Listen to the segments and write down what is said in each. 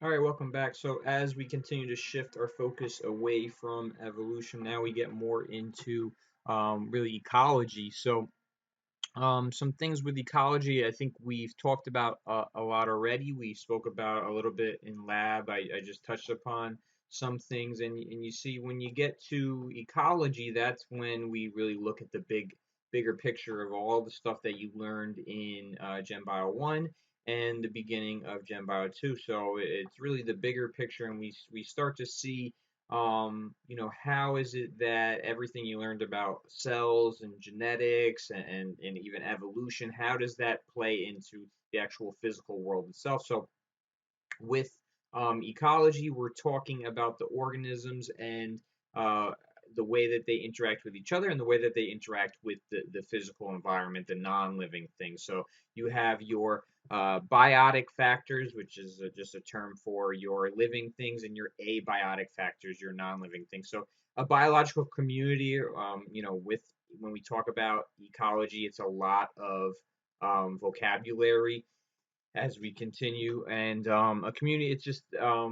All right, welcome back. So as we continue to shift our focus away from evolution, now we get more into really ecology. So some things with ecology, I think we've talked about a lot already. We spoke about a little bit in lab. I just touched upon some things, and you see when you get to ecology, that's when we really look at the bigger picture of all the stuff that you learned in Gen Bio 1 and the beginning of Gen Bio 2. So it's really the bigger picture, and we start to see how is it that everything you learned about cells and genetics and even evolution, how does that play into the actual physical world itself? So with ecology, we're talking about the organisms and uh, the way that they interact with each other and the way that they interact with the physical environment, the non-living things. So you have your biotic factors, which is just a term for your living things, and your abiotic factors, your non-living things. So a biological community, with when we talk about ecology, it's a lot of vocabulary as we continue. And a community, it's just a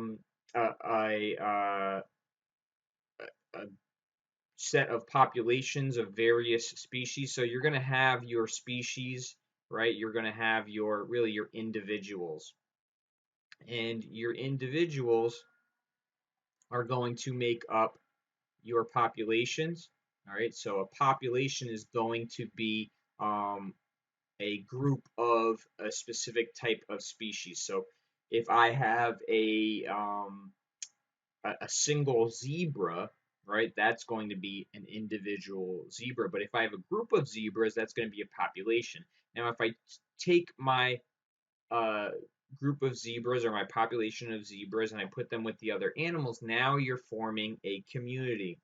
set of populations of various species. So you're going to have your species, right? You're going to have your individuals. And your individuals are going to make up your populations. All right. So a population is going to be um, a group of a specific type of species. So if I have a single zebra, right, that's going to be an individual zebra. But if I have a group of zebras, that's going to be a population. Now, if I take my uh, group of zebras or my population of zebras and I put them with the other animals, now you're forming a community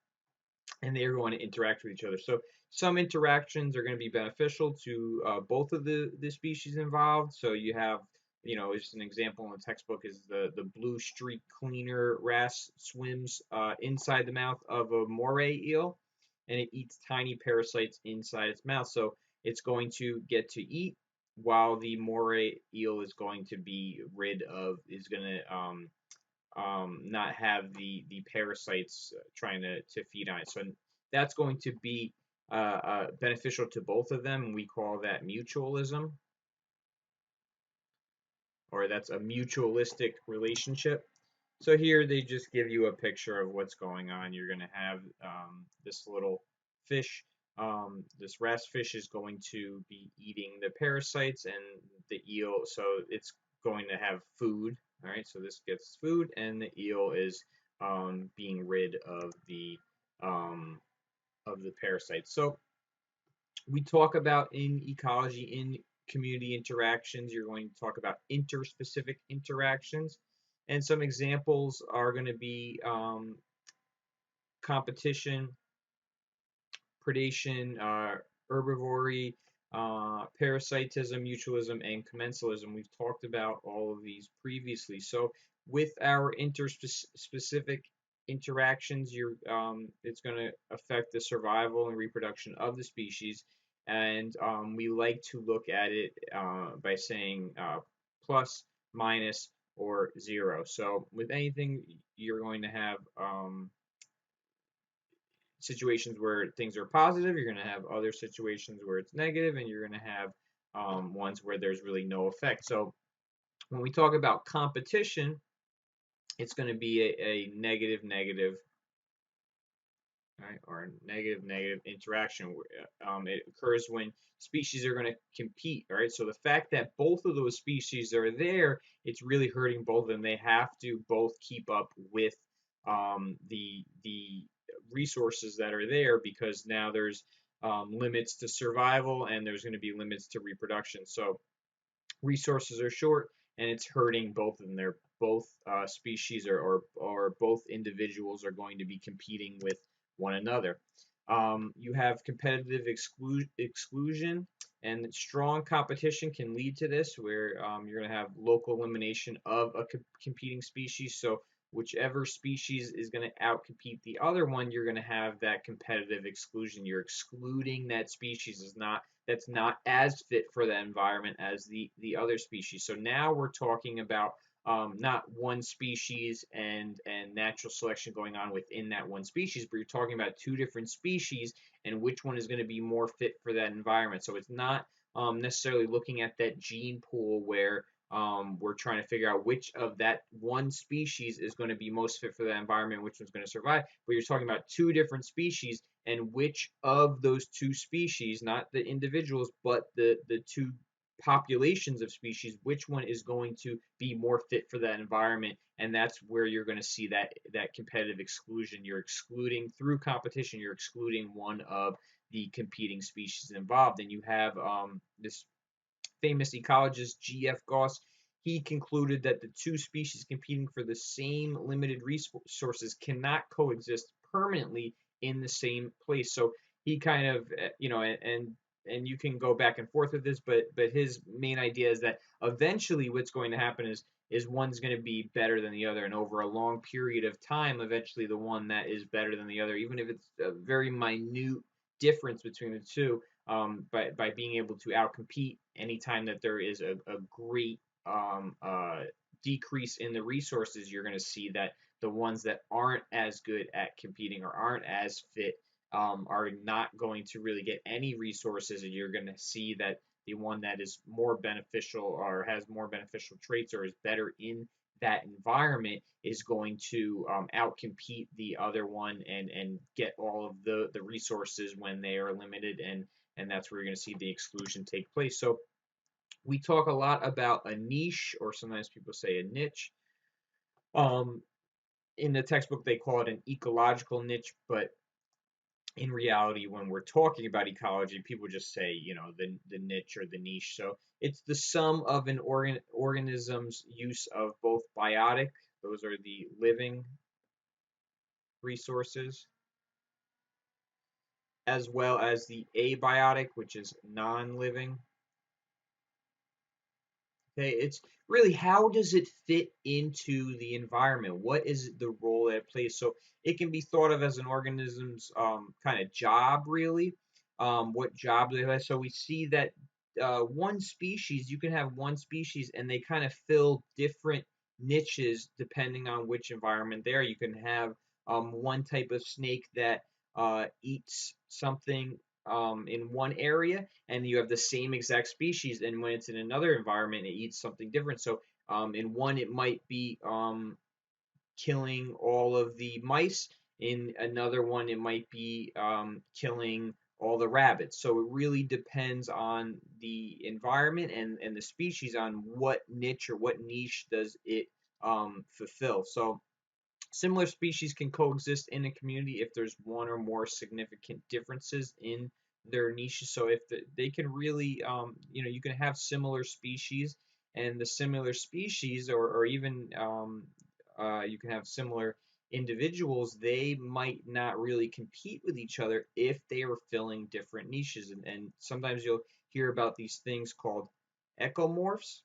and they're going to interact with each other. So some interactions are going to be beneficial to both of the species involved. So you have, just an example in the textbook is the blue streak cleaner wrasse swims inside the mouth of a moray eel, and it eats tiny parasites inside its mouth. So it's going to get to eat while the moray eel is going to not have the parasites trying to feed on it. So that's going to be beneficial to both of them. We call that mutualism, or that's a mutualistic relationship. So here they just give you a picture of what's going on. You're going to have this little fish. This wrasse fish is going to be eating the parasites and the eel, so it's going to have food. All right, so this gets food, and the eel is being rid um, of the parasites. So we talk about in ecology, in community interactions, you're going to talk about interspecific interactions. And some examples are going to be competition, predation, herbivory, parasitism, mutualism, and commensalism. We've talked about all of these previously. So with our interspecific interactions, it's going to affect the survival and reproduction of the species. And we like to look at it by saying plus, minus, or zero. So with anything, you're going to have situations where things are positive, you're going to have other situations where it's negative, and you're going to have ones where there's really no effect. So when we talk about competition, it's going to be a negative negative, right, or a negative negative interaction. It occurs when species are going to compete, right? So the fact that both of those species are there, it's really hurting both of them. They have to both keep up with the resources that are there, because now there's limits to survival and there's going to be limits to reproduction. So resources are short, and it's hurting both of them. They're both species or both individuals are going to be competing with one another. You have competitive exclusion, and strong competition can lead to this, where you're going to have local elimination of a competing species. So whichever species is going to outcompete the other one, you're going to have that competitive exclusion. You're excluding that species that's not as fit for the environment as the other species. So now we're talking about not one species and natural selection going on within that one species, but you're talking about two different species and which one is going to be more fit for that environment. So it's not necessarily looking at that gene pool where we're trying to figure out which of that one species is going to be most fit for that environment, which one's going to survive. But you're talking about two different species and which of those two species, not the individuals, but the two populations of species, which one is going to be more fit for that environment, and that's where you're going to see that competitive exclusion. You're excluding through competition. You're excluding one of the competing species involved, and you have this famous ecologist G.F. Gauss. He concluded that the two species competing for the same limited resources cannot coexist permanently in the same place. So he kind of, and you can go back and forth with this, but his main idea is that eventually what's going to happen is one's going to be better than the other, and over a long period of time, eventually the one that is better than the other, even if it's a very minute difference between the two, by being able to outcompete anytime that there is a great decrease in the resources, you're going to see that the ones that aren't as good at competing or aren't as fit are not going to really get any resources, and you're going to see that the one that is more beneficial or has more beneficial traits or is better in that environment is going to outcompete the other one and get all of the resources when they are limited, and that's where you're going to see the exclusion take place. So we talk a lot about a niche, or sometimes people say a niche. Um, in the textbook, they call it an ecological niche, but in reality, when we're talking about ecology, people just say, the niche or the niche. So it's the sum of an organism's use of both biotic, those are the living resources, as well as the abiotic, which is non-living. Okay, it's really how does it fit into the environment? What is the role that it plays? So it can be thought of as an organism's kind of job, really. What job they have. So we see that one species, you can have one species, and they kind of fill different niches depending on which environment they are. You can have one type of snake that eats something in one area, and you have the same exact species, and when it's in another environment, it eats something different. So in one, it might be killing all of the mice. In another one, it might be killing all the rabbits. So it really depends on the environment and the species on what niche or what niche does it fulfill. So similar species can coexist in a community if there's one or more significant differences in their niches. So if they can really, you can have similar species, and the similar species, or even you can have similar individuals, they might not really compete with each other if they are filling different niches. And sometimes you'll hear about these things called ecomorphs,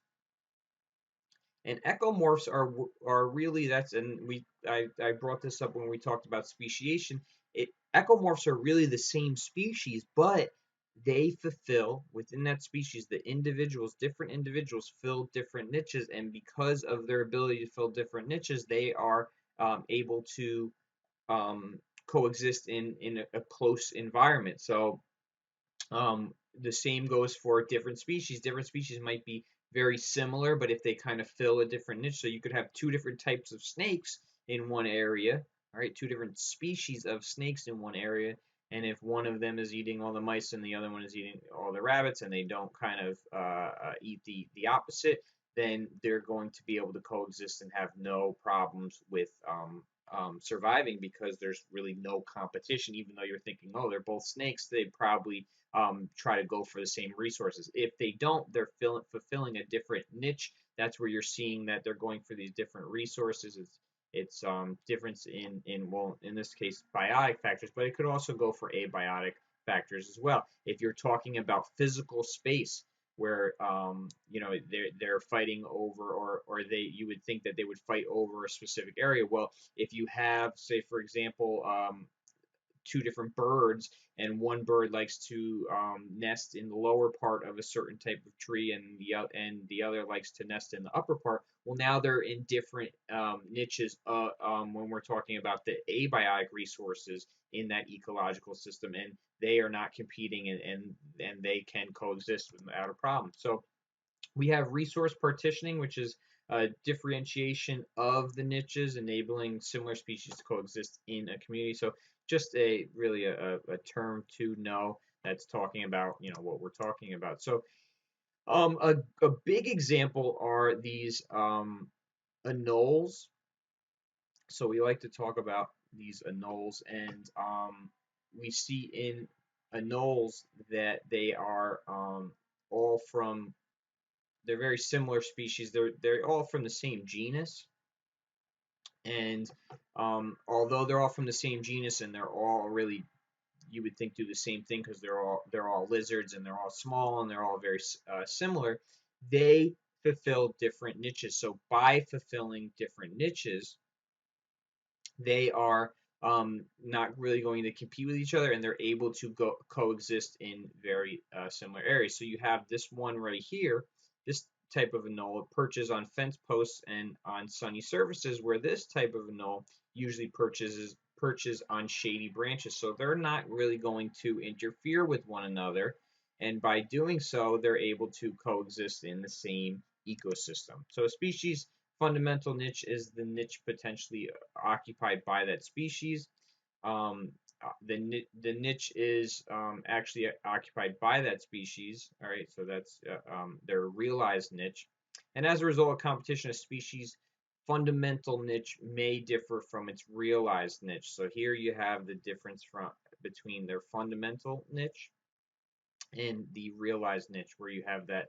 and ecomorphs are really that's and I brought this up when we talked about speciation. Ecomorphs are really the same species, but they fulfill within that species the individuals, different individuals fill different niches, and because of their ability to fill different niches, they are able to coexist in a close environment. So the same goes for different species. Different species might be very similar, but if they kind of fill a different niche, so you could have two different types of snakes in one area, all right, two different species of snakes in one area, and if one of them is eating all the mice and the other one is eating all the rabbits, and they don't kind of eat the opposite, then they're going to be able to coexist and have no problems with surviving, because there's really no competition. Even though you're thinking, oh, they're both snakes, they probably try to go for the same resources. If they don't, they're fulfilling a different niche. That's where you're seeing that they're going for these different resources. It's difference well, in this case, biotic factors, but it could also go for abiotic factors as well. If you're talking about physical space, where they're fighting over, or they you would think that they would fight over a specific area. Well, if you have, say, for example, two different birds, and one bird likes to nest in the lower part of a certain type of tree, and the other likes to nest in the upper part. Well, now they're in different niches when we're talking about the abiotic resources in that ecological system, and they are not competing, and they can coexist without a problem. So we have resource partitioning, which is differentiation of the niches, enabling similar species to coexist in a community. So just really a term to know that's talking about what we're talking about. So a big example are these anoles. So we like to talk about these anoles, and we see in anoles that they are all from they're very similar species. They're all from the same genus, and although they're all from the same genus and they're all really, you would think, do the same thing because they're all lizards and they're all small and they're all very similar, they fulfill different niches. So by fulfilling different niches, they are not really going to compete with each other, and they're able to coexist in very similar areas. So you have this one right here, this type of anole perches on fence posts and on sunny surfaces, where this type of anole usually perches on shady branches. So they're not really going to interfere with one another, and by doing so, they're able to coexist in the same ecosystem. So a species fundamental niche is the niche potentially occupied by that species. The niche is actually occupied by that species. All right, so that's their realized niche. And as a result of competition, a species fundamental niche may differ from its realized niche. So here you have the difference between their fundamental niche in the realized niche, where you have that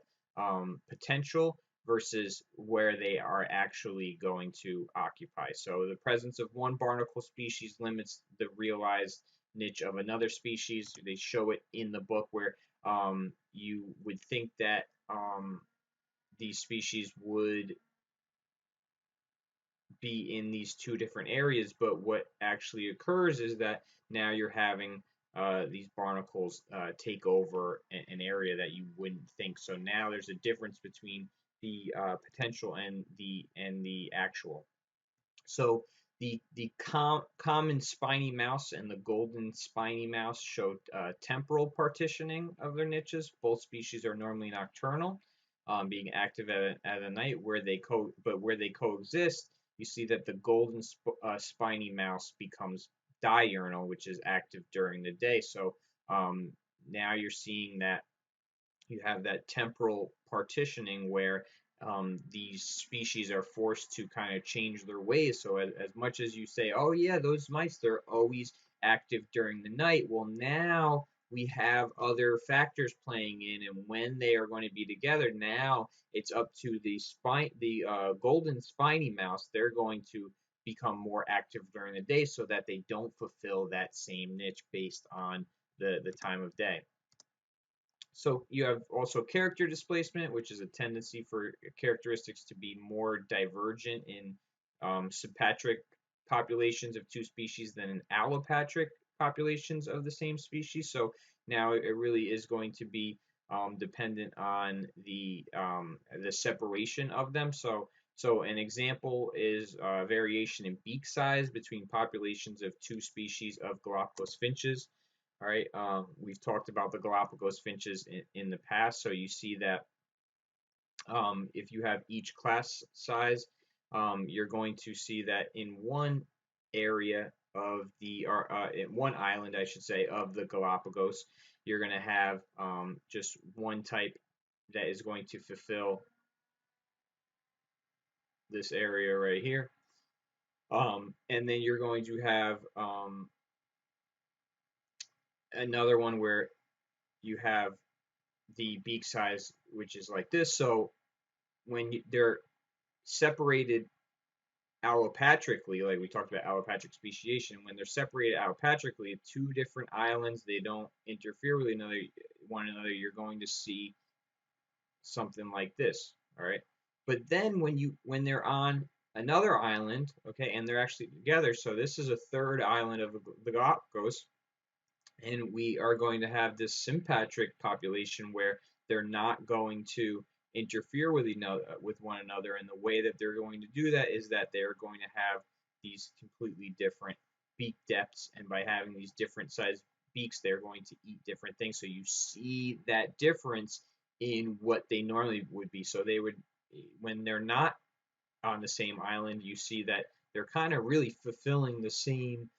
potential versus where they are actually going to occupy. So the presence of one barnacle species limits the realized niche of another species. They show it in the book, where you would think that these species would be in these two different areas, but what actually occurs is that now you're having these barnacles take over an area that you wouldn't think. So now there's a difference between the potential and the actual. So the common spiny mouse and the golden spiny mouse show temporal partitioning of their niches. Both species are normally nocturnal, being active at a night. Where they coexist, you see that the golden spiny mouse becomes diurnal, which is active during the day. So now you're seeing that you have that temporal partitioning, where these species are forced to kind of change their ways. So as much as you say, oh yeah, those mice, they're always active during the night, well, now we have other factors playing in, and when they are going to be together, now it's up to the golden spiny mouse. They're going to become more active during the day so that they don't fulfill that same niche based on the time of day. So you have also character displacement, which is a tendency for characteristics to be more divergent in sympatric populations of two species than in allopatric populations of the same species. So now it really is going to be dependent on the separation of them. So an example is variation in beak size between populations of two species of Galapagos finches. All right, we've talked about the Galapagos finches in the past, so you see that if you have each class size, you're going to see that in one area of in one island, I should say, of the Galapagos, you're going to have just one type that is going to fulfill this area right here, and then you're going to have another one where you have the beak size, which is like this. So when they're separated allopatrically, like we talked about allopatric speciation, when they're separated allopatrically, two different islands, they don't interfere with one another, you're going to see something like this. All right. But then when they're on another island, okay, and they're actually together, so this is a third island of the Galapagos, And we are going to have this sympatric population where they're not going to interfere with one another, and the way that they're going to do that is that they're going to have these completely different beak depths, and by having these different size beaks they're going to eat different things. So you see that difference in what they normally would be. So they would, when they're not on the same island, you see that they're kind of really fulfilling the same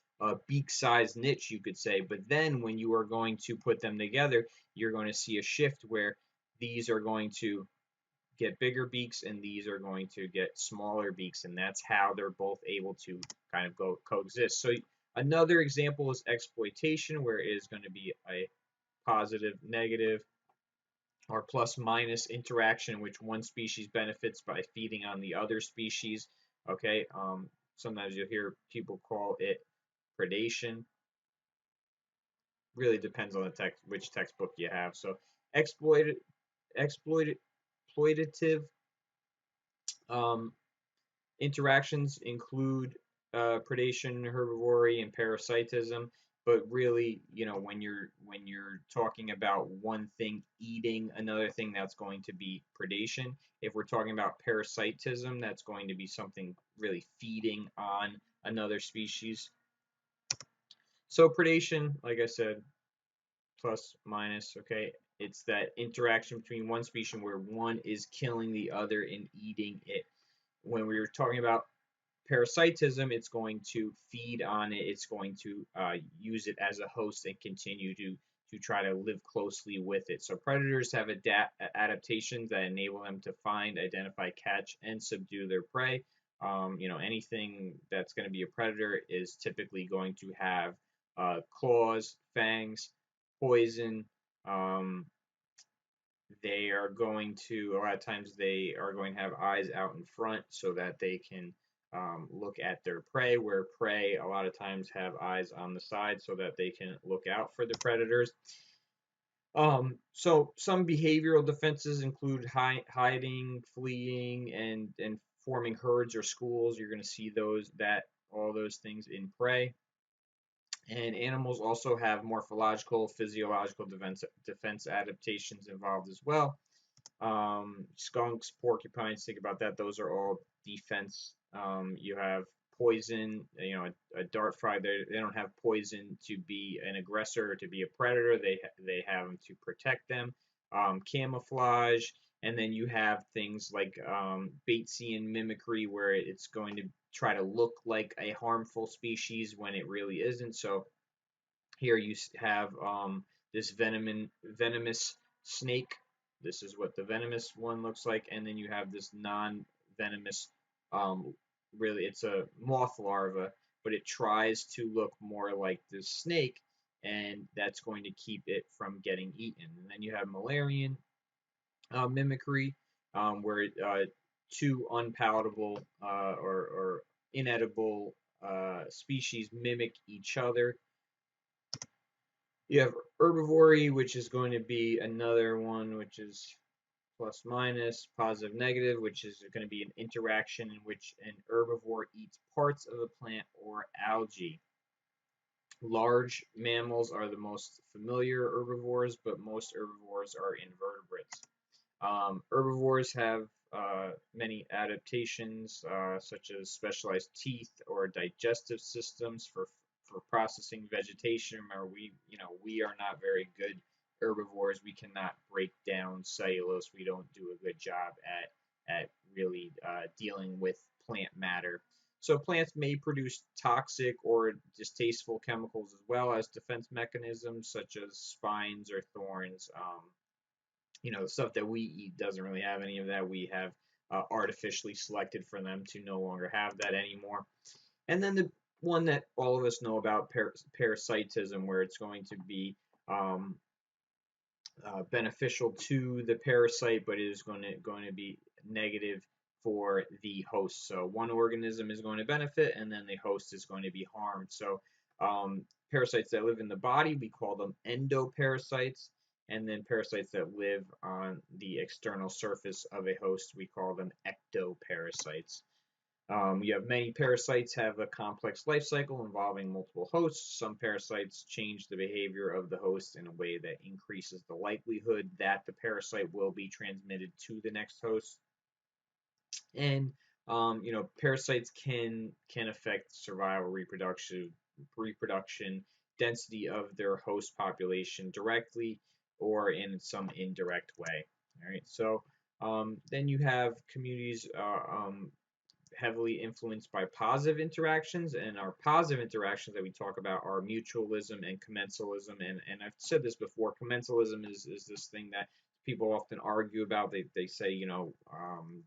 beak size niche, you could say. But then when you are going to put them together, you're going to see a shift where these are going to get bigger beaks and these are going to get smaller beaks, and that's how they're both able to kind of go coexist. So another example is exploitation, where it is going to be a positive, negative, or plus minus interaction in which one species benefits by feeding on the other species. Okay, sometimes you'll hear people call it predation. Really depends on the text, which textbook you have. So exploited, exploitative um, interactions include predation, herbivory, and parasitism. But really, when you're talking about one thing eating another thing, that's going to be predation. If we're talking about parasitism, that's going to be something really feeding on another species. So predation, like I said, plus minus, okay, it's that interaction between one species where one is killing the other and eating it. When we were talking about parasitism, it's going to feed on it. It's going to use it as a host and continue to try to live closely with it. So predators have adaptations that enable them to find, identify, catch, and subdue their prey. Anything that's going to be a predator is typically going to have claws, fangs, poison. Um, they are going to, a lot of times, they are going to have eyes out in front so that they can look at their prey, where prey a lot of times have eyes on the side so that they can look out for the predators. So some behavioral defenses include hiding, fleeing, and forming herds or schools. You're going to see all those things in prey. And animals also have morphological, physiological defense adaptations involved as well. Skunks, porcupines, think about that. Those are all defense. You have poison, a dart fly. They don't have poison to be an aggressor or to be a predator. They have them to protect them. Camouflage, and then you have things like Batesian mimicry, where it's going to try to look like a harmful species when it really isn't. So here you have this venomous snake. This is what the venomous one looks like, and then you have this non-venomous. Um, really, it's a moth larva, but it tries to look more like this snake, and that's going to keep it from getting eaten. And then you have Malarian mimicry, where two unpalatable or inedible species mimic each other. You have herbivory, which is going to be another one, which is plus minus, positive negative, which is going to be an interaction in which an herbivore eats parts of a plant or algae. Large mammals are the most familiar herbivores, but most herbivores are invertebrates. Herbivores have many adaptations, such as specialized teeth or digestive systems for processing vegetation. Remember, we are not very good herbivores. We cannot break down cellulose. We don't do a good job at really dealing with plant matter. So plants may produce toxic or distasteful chemicals as well as defense mechanisms, such as spines or thorns. The stuff that we eat doesn't really have any of that. We have artificially selected for them to no longer have that anymore. And then the one that all of us know about, parasitism, where it's going to be um, beneficial to the parasite, but it is going to be negative for the host. So one organism is going to benefit, and then the host is going to be harmed. So parasites that live in the body, we call them endoparasites, and then parasites that live on the external surface of a host, we call them ectoparasites. You have many parasites have a complex life cycle involving multiple hosts. Some parasites change the behavior of the host in a way that increases the likelihood that the parasite will be transmitted to the next host. And parasites can affect survival, reproduction, density of their host population directly or in some indirect way. All right, so then you have communities heavily influenced by positive interactions, and our positive interactions that we talk about are mutualism and commensalism. And I've said this before, commensalism is this thing that people often argue about. They say,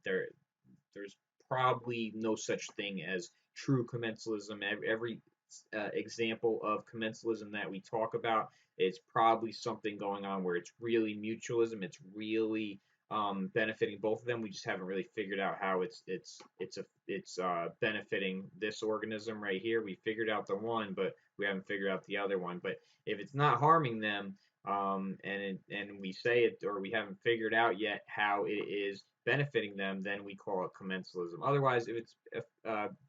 there's probably no such thing as true commensalism. Every example of commensalism that we talk about is probably something going on where it's really mutualism. It's really benefiting both of them. We just haven't really figured out how it's benefiting this organism right here. We figured out the one, but we haven't figured out the other one. But if it's not harming them, and we say it or we haven't figured out yet how it is benefiting them, then we call it commensalism. Otherwise, if it's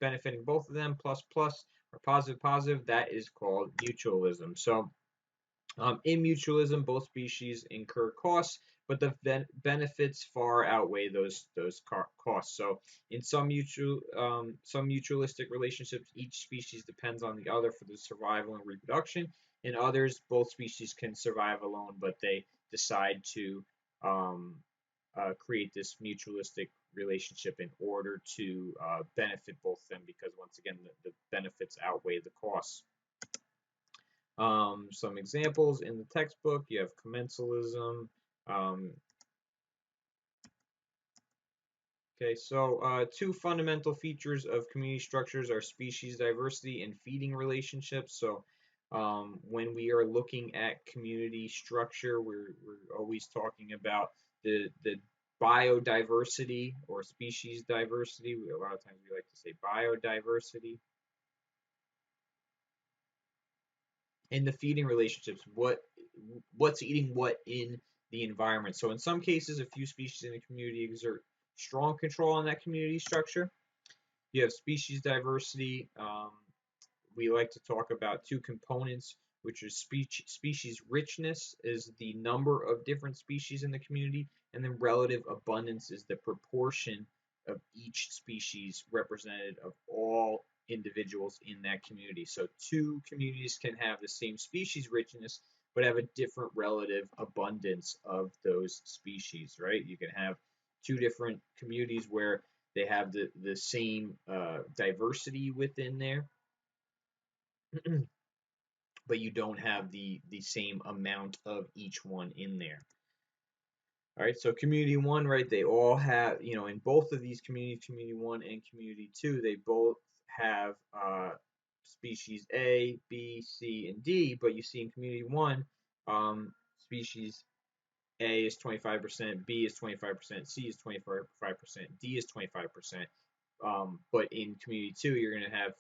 benefiting both of them, plus plus or positive positive, that is called mutualism. So in mutualism, both species incur costs, but the benefits far outweigh those costs. So in some mutualistic relationships, each species depends on the other for the survival and reproduction. In others, both species can survive alone, but they decide to um, create this mutualistic relationship in order to benefit both of them, because once again the benefits outweigh the costs. Some examples in the textbook, you have commensalism. Um, okay, so two fundamental features of community structures are species diversity and feeding relationships. So when we are looking at community structure, we're always talking about the biodiversity or species diversity. A lot of times we like to say biodiversity. In the feeding relationships, what's eating what in the environment. So in some cases, a few species in a community exert strong control on that community structure. You have species diversity. We like to talk about two components, which is species richness is the number of different species in the community, and then relative abundance is the proportion of each species represented of all individuals in that community. So two communities can have the same species richness, but have a different relative abundance of those species, right? You can have two different communities where they have the same diversity within there, but you don't have the same amount of each one in there. All right, so community one, right? They all have, in both of these communities, community one and community two, they both have species A, B, C, and D. But you see in community one, species A is 25%, B is 25%, C is 25%, D is 25%. But in community two, you're going to have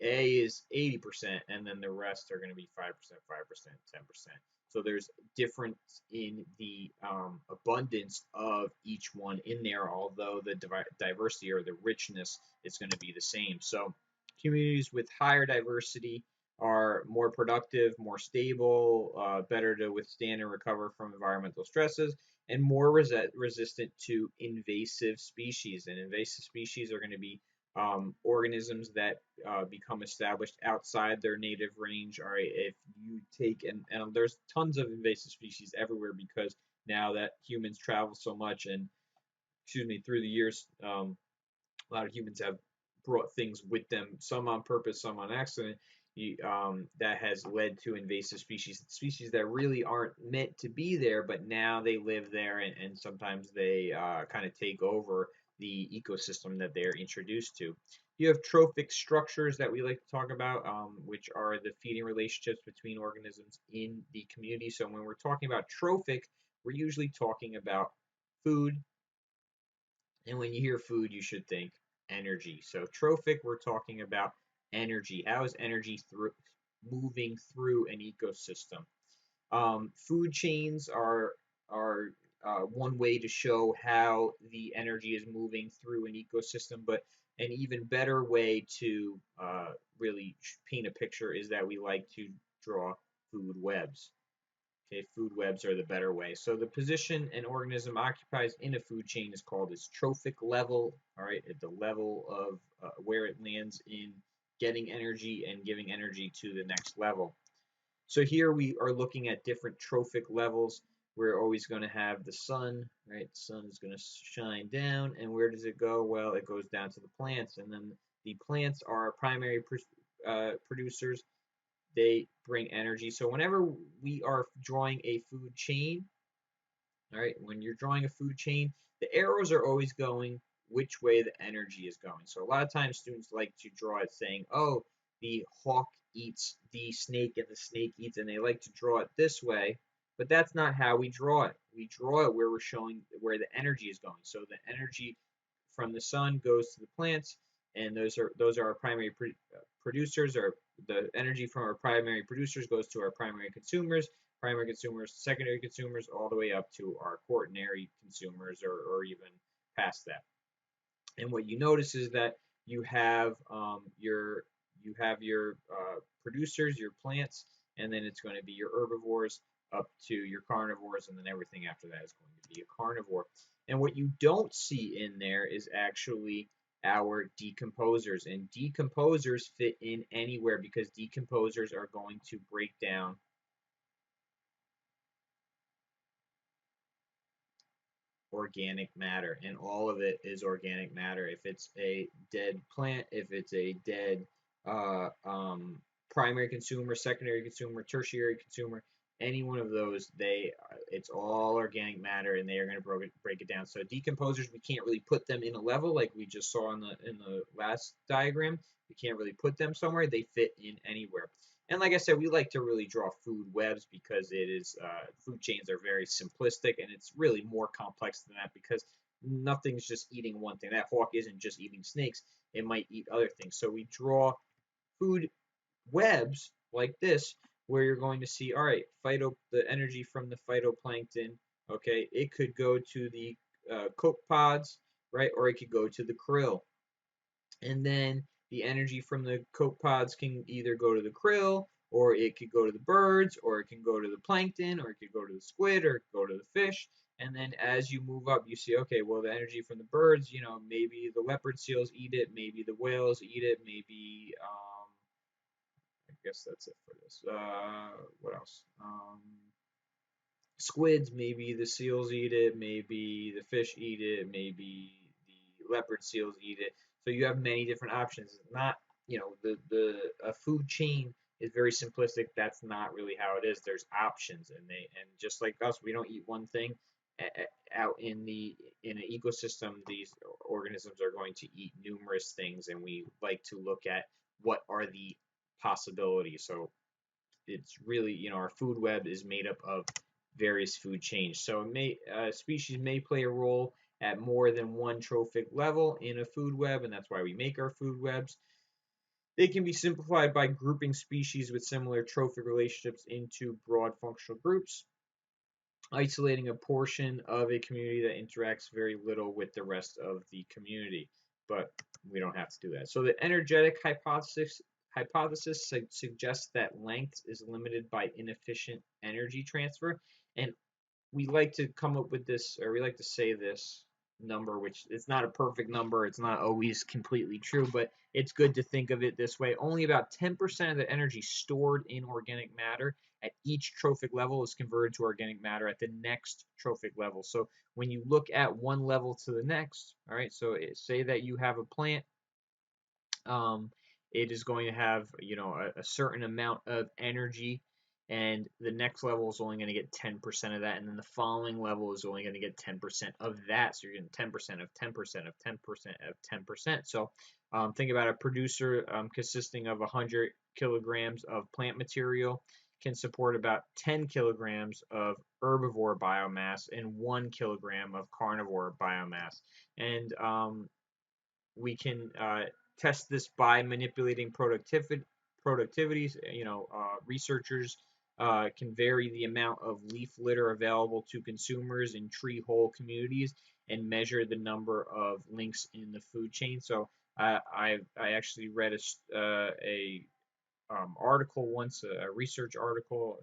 A is 80%, and then the rest are going to be 5%, 5%, 10%. So there's difference in the abundance of each one in there, although the diversity or the richness is going to be the same. So communities with higher diversity are more productive, more stable, better to withstand and recover from environmental stresses, and more resistant to invasive species. And invasive species are going to be organisms that become established outside their native range. All right, if you take and there's tons of invasive species everywhere because now that humans travel so much and through the years, a lot of humans have brought things with them, some on purpose, some on accident. That has led to invasive species that really aren't meant to be there, but now they live there, and sometimes they kind of take over the ecosystem that they're introduced to. You have trophic structures that we like to talk about, which are the feeding relationships between organisms in the community. So when we're talking about trophic, we're usually talking about food, and when you hear food, you should think energy. So trophic, we're talking about energy. How is energy moving through an ecosystem? Food chains are one way to show how the energy is moving through an ecosystem, but an even better way to really paint a picture is that we like to draw food webs. Okay, food webs are the better way. So the position an organism occupies in a food chain is called its trophic level, all right, at the level of where it lands in getting energy and giving energy to the next level. So here we are looking at different trophic levels. We're always going to have the sun, right? The sun is going to shine down, and where does it go? Well, it goes down to the plants, and then the plants are primary producers. They bring energy. So whenever we are drawing a food chain, all right, when you're drawing a food chain, the arrows are always going which way the energy is going. So a lot of times students like to draw it saying, oh, the hawk eats the snake and the snake eats, and they like to draw it this way, but that's not how we draw it. We draw it where we're showing where the energy is going. So the energy from the sun goes to the plants, and those are our primary producers, or the energy from our primary producers goes to our primary consumers, secondary consumers, all the way up to our quaternary consumers, or even past that. And what you notice is that you have your producers, your plants, and then it's going to be your herbivores up to your carnivores, and then everything after that is going to be a carnivore. And what you don't see in there is actually our decomposers, and decomposers fit in anywhere because decomposers are going to break down organic matter, and all of it is organic matter. If it's a dead plant, if it's a dead uh, um, primary consumer, secondary consumer, tertiary consumer, any one of those, it's all organic matter, and they are going to break it down. So decomposers, we can't really put them in a level like we just saw in the last diagram. We can't really put them somewhere. They fit in anywhere. And like I said, we like to really draw food webs because it is food chains are very simplistic, and it's really more complex than that because nothing's just eating one thing. That hawk isn't just eating snakes; it might eat other things. So we draw food webs like this, where you're going to see, all right, the energy from the phytoplankton. Okay, it could go to the copepods, right, or it could go to the krill. And then the energy from the copepods can either go to the krill, or it could go to the birds, or it can go to the plankton, or it could go to the squid, or it could go to the fish. And then as you move up, you see, okay, well, the energy from the birds, maybe the leopard seals eat it, maybe the whales eat it, maybe, I guess that's it for this. What else? Squids, maybe the seals eat it, maybe the fish eat it, maybe the leopard seals eat it. So you have many different options. Not, the a food chain is very simplistic. That's not really how it is. There's options, and just like us, we don't eat one thing. Out in an ecosystem, these organisms are going to eat numerous things, and we like to look at what are the possibilities. So it's really, our food web is made up of various food chains. So species may play a role at more than one trophic level in a food web, and that's why we make our food webs. They can be simplified by grouping species with similar trophic relationships into broad functional groups, isolating a portion of a community that interacts very little with the rest of the community. But we don't have to do that. So the energetic hypothesis suggests that length is limited by inefficient energy transfer. And we like to come up with this, or we like to say this number, which it's not a perfect number. It's not always completely true, but it's good to think of it this way. Only about 10% of the energy stored in organic matter at each trophic level is converted to organic matter at the next trophic level. So when you look at one level to the next, all right, so say that you have a plant, it is going to have, a certain amount of energy, and the next level is only going to get 10% of that, and then the following level is only going to get 10% of that. So you're getting 10% of 10% of 10% of 10%. So think about a producer consisting of 100 kilograms of plant material can support about 10 kilograms of herbivore biomass and 1 kilogram of carnivore biomass. And we can test this by manipulating productivities. Researchers can vary the amount of leaf litter available to consumers in tree hole communities and measure the number of links in the food chain. So I actually read a article once, a research article,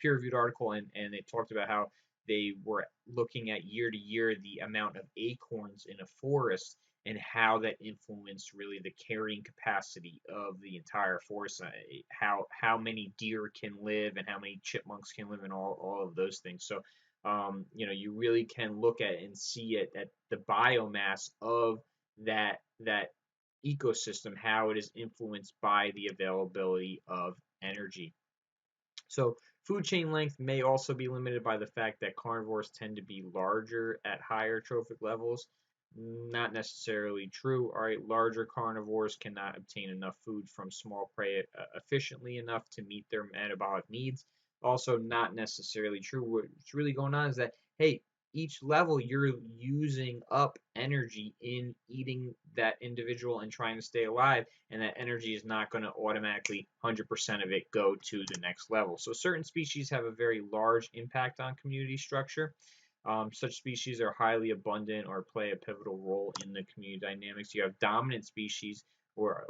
peer-reviewed article, and it talked about how they were looking at year to year the amount of acorns in a forest and how that influenced really the carrying capacity of the entire forest, how many deer can live and how many chipmunks can live and all of those things. So you really can look at and see it at the biomass of that ecosystem, how it is influenced by the availability of energy. So food chain length may also be limited by the fact that carnivores tend to be larger at higher trophic levels. Not necessarily true. All right, larger carnivores cannot obtain enough food from small prey efficiently enough to meet their metabolic needs. Also, not necessarily true. What's really going on is that, hey, each level you're using up energy in eating that individual and trying to stay alive, and that energy is not going to automatically 100% of it go to the next level. So certain species have a very large impact on community structure. Such species are highly abundant or play a pivotal role in the community dynamics. You have dominant species,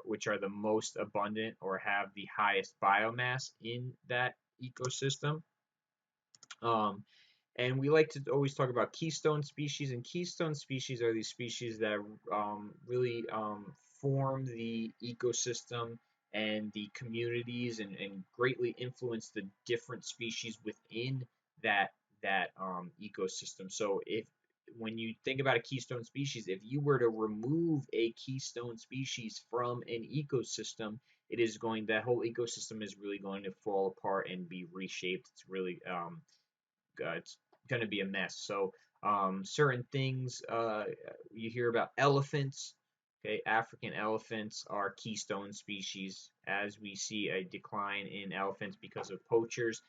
which are the most abundant or have the highest biomass in that ecosystem. Um, and we like to always talk about keystone species, and keystone species are these species that really form the ecosystem and the communities, and greatly influence the different species within that ecosystem. So if when you think about a keystone species, if you were to remove a keystone species from an ecosystem, it is going that whole ecosystem is really going to fall apart and be reshaped. It's going to be a mess. So certain things you hear about elephants. Okay, African elephants are keystone species. As we see a decline in elephants because of poachers,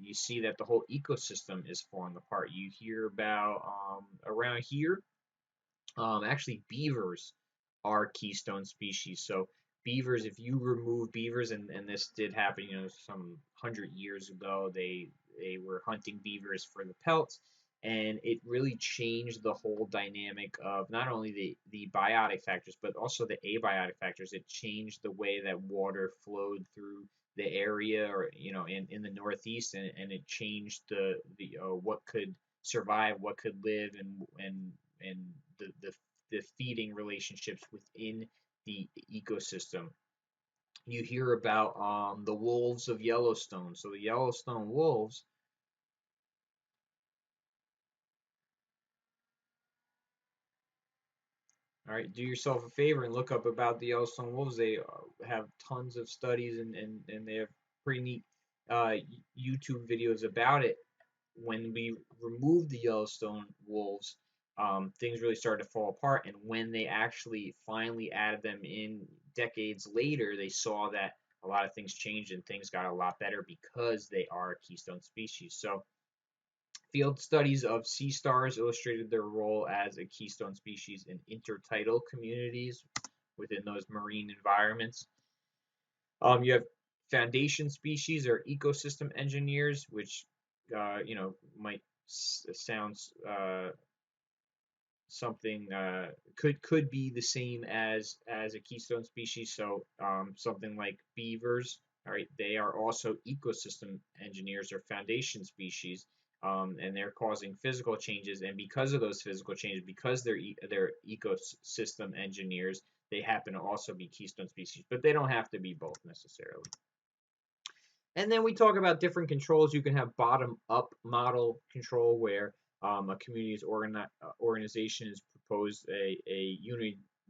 you see that the whole ecosystem is falling apart. You hear about around here actually, beavers are keystone species. So beavers, if you remove beavers, and this did happen, some 100 years ago, they were hunting beavers for the pelts, and it really changed the whole dynamic of not only the biotic factors, but also the abiotic factors. It changed the way that water flowed through the area, or in the Northeast, and it changed the what could survive, what could live, and the feeding relationships within the ecosystem. You hear about the wolves of Yellowstone. So the Yellowstone wolves, all right, do yourself a favor and look up about the Yellowstone wolves. They have tons of studies, and they have pretty neat YouTube videos about it. When we removed the Yellowstone wolves, things really started to fall apart. And when they actually finally added them in decades later, they saw that a lot of things changed and things got a lot better because they are a keystone species. So field studies of sea stars illustrated their role as a keystone species in intertidal communities within those marine environments. You have foundation species or ecosystem engineers, which might sound something could be the same as a keystone species. So something like beavers, all right, they are also ecosystem engineers or foundation species, and they're causing physical changes. And because of those physical changes, because they're ecosystem engineers, they happen to also be keystone species, but they don't have to be both necessarily. And then we talk about different controls. You can have bottom-up model control, where a community's organization is proposed a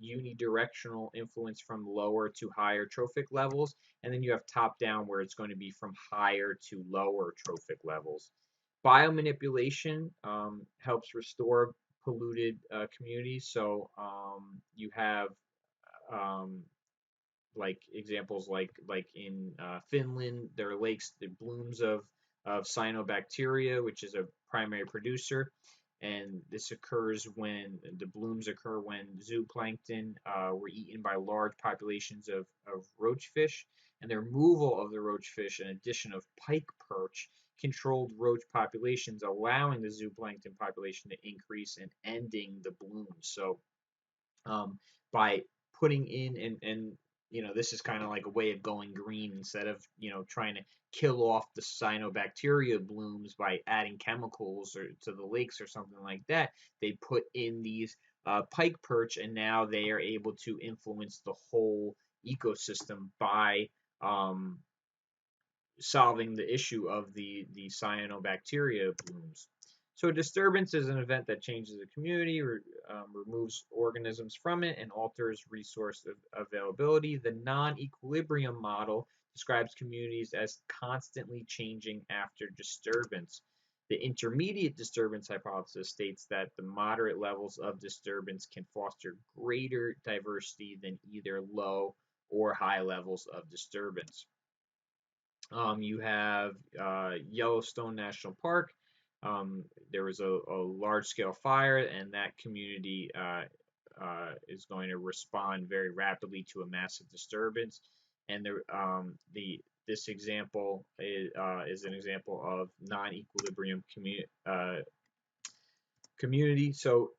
unidirectional influence from lower to higher trophic levels. And then you have top-down, where it's going to be from higher to lower trophic levels. Biomanipulation helps restore polluted communities. So you have um, like examples like in Finland, there are lakes, the blooms of cyanobacteria, which is a primary producer, and this occurs when the blooms occur when zooplankton were eaten by large populations of roachfish, and the removal of the roachfish and addition of pike perch controlled roach populations, allowing the zooplankton population to increase and ending the blooms. So by putting in and this is kind of like a way of going green instead of trying to kill off the cyanobacteria blooms by adding chemicals or to the lakes or something like that. They put in these pike perch, and now they are able to influence the whole ecosystem by um, solving the issue of the cyanobacteria blooms. So a disturbance is an event that changes a community, removes organisms from it, and alters resource availability. The non-equilibrium model describes communities as constantly changing after disturbance. The intermediate disturbance hypothesis states that the moderate levels of disturbance can foster greater diversity than either low or high levels of disturbance. You have Yellowstone National Park. There was a large-scale fire, and that community is going to respond very rapidly to a massive disturbance. And this example is an example of non-equilibrium community. So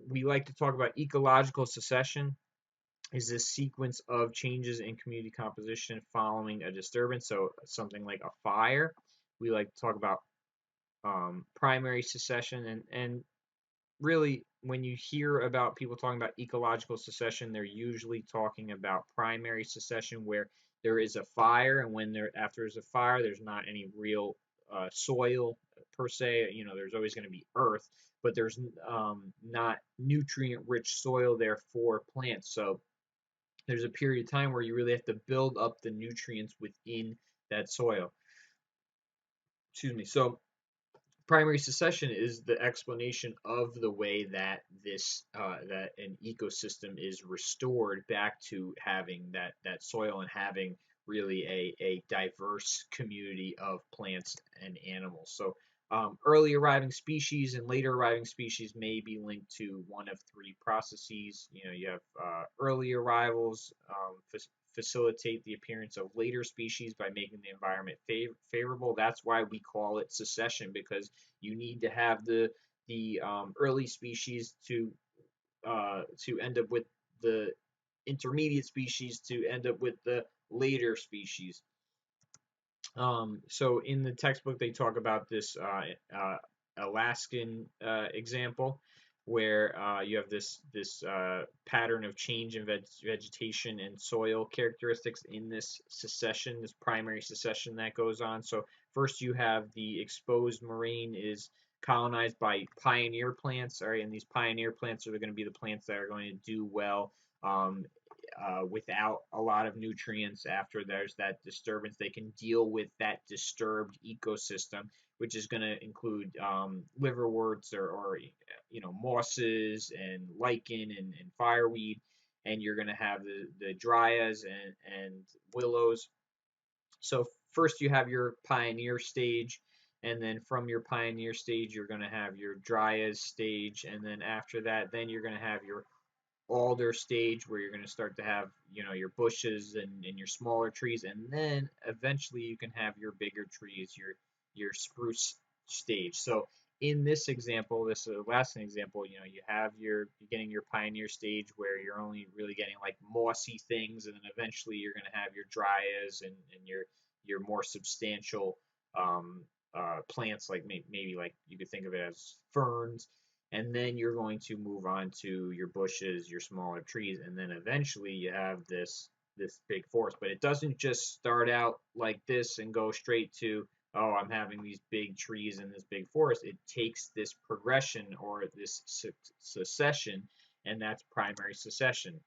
we like to talk about ecological succession is this sequence of changes in community composition following a disturbance. So something like a fire. We like to talk about primary succession, and really when you hear about people talking about ecological succession, they're usually talking about primary succession where there is a fire, and after there's a fire, there's not any real soil per se. There's always going to be earth, but there's not nutrient rich soil there for plants. So there's a period of time where you really have to build up the nutrients within that soil. Excuse me. So primary succession is the explanation of the way that that an ecosystem is restored back to having that soil and having really a diverse community of plants and animals. So early arriving species and later arriving species may be linked to one of three processes. You have early arrivals facilitate the appearance of later species by making the environment favorable. That's why we call it succession, because you need to have the early species to end up with the intermediate species to end up with the later species. So in the textbook, they talk about this Alaskan example where you have this pattern of change in vegetation and soil characteristics in this succession, this primary succession that goes on. So first you have the exposed moraine is colonized by pioneer plants, all right, and these pioneer plants are going to be the plants that are going to do well um, without a lot of nutrients. After there's that disturbance, they can deal with that disturbed ecosystem, which is going to include liverworts or mosses and lichen and fireweed, and you're going to have the dryas and willows. So first you have your pioneer stage, and then from your pioneer stage you're going to have your dryas stage, and then after that then you're going to have your alder stage where you're going to start to have your bushes and your smaller trees, and then eventually you can have your bigger trees, your spruce stage. So in this example, this last example, you're getting your pioneer stage where you're only really getting like mossy things, and then eventually you're going to have your dryas and your more substantial plants, like maybe like you could think of it as ferns, and then you're going to move on to your bushes, your smaller trees, and then eventually you have this big forest. But it doesn't just start out like this and go straight to, oh, I'm having these big trees and this big forest. It takes this progression or this succession, and that's primary succession.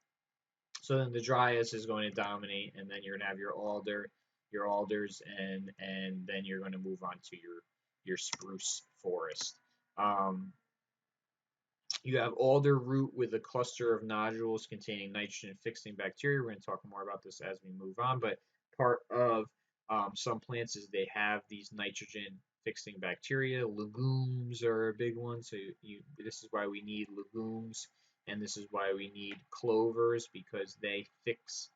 So then the dryas is going to dominate, and then you're going to have your alders, and then you're going to move on to your spruce forest. You have alder root with a cluster of nodules containing nitrogen fixing bacteria. We're going to talk more about this as we move on, but part of some plants is they have these nitrogen fixing bacteria. Legumes are a big one. So this is why we need legumes, and this is why we need clovers, because they fix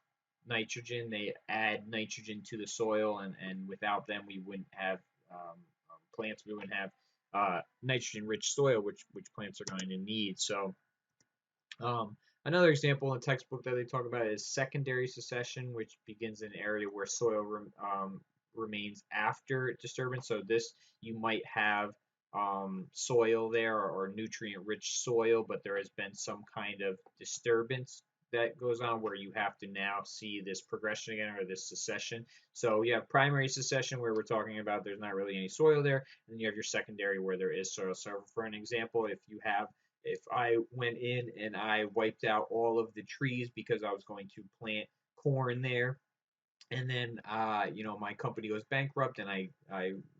nitrogen. They add nitrogen to the soil, and without them, we wouldn't have plants. We wouldn't have nitrogen-rich soil, which plants are going to need. So another example in the textbook that they talk about is secondary succession, which begins in an area where soil remains after disturbance. So this, you might have soil there, or nutrient-rich soil, but there has been some kind of disturbance that goes on where you have to now see this progression again, or this succession. So you have primary succession, where we're talking about there's not really any soil there, and then you have your secondary where there is soil. So for an example, if I went in and I wiped out all of the trees because I was going to plant corn there, and then my company goes bankrupt and I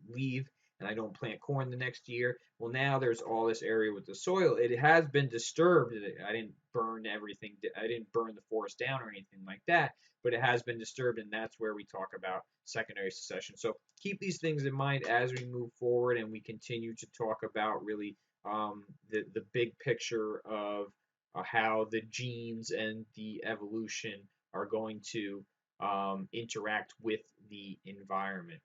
leave and I don't plant corn the next year. Well, now there's all this area with the soil. It has been disturbed. I didn't burn everything. I didn't burn the forest down or anything like that, but it has been disturbed, and that's where we talk about secondary succession. So keep these things in mind as we move forward and we continue to talk about really the big picture of how the genes and the evolution are going to interact with the environment.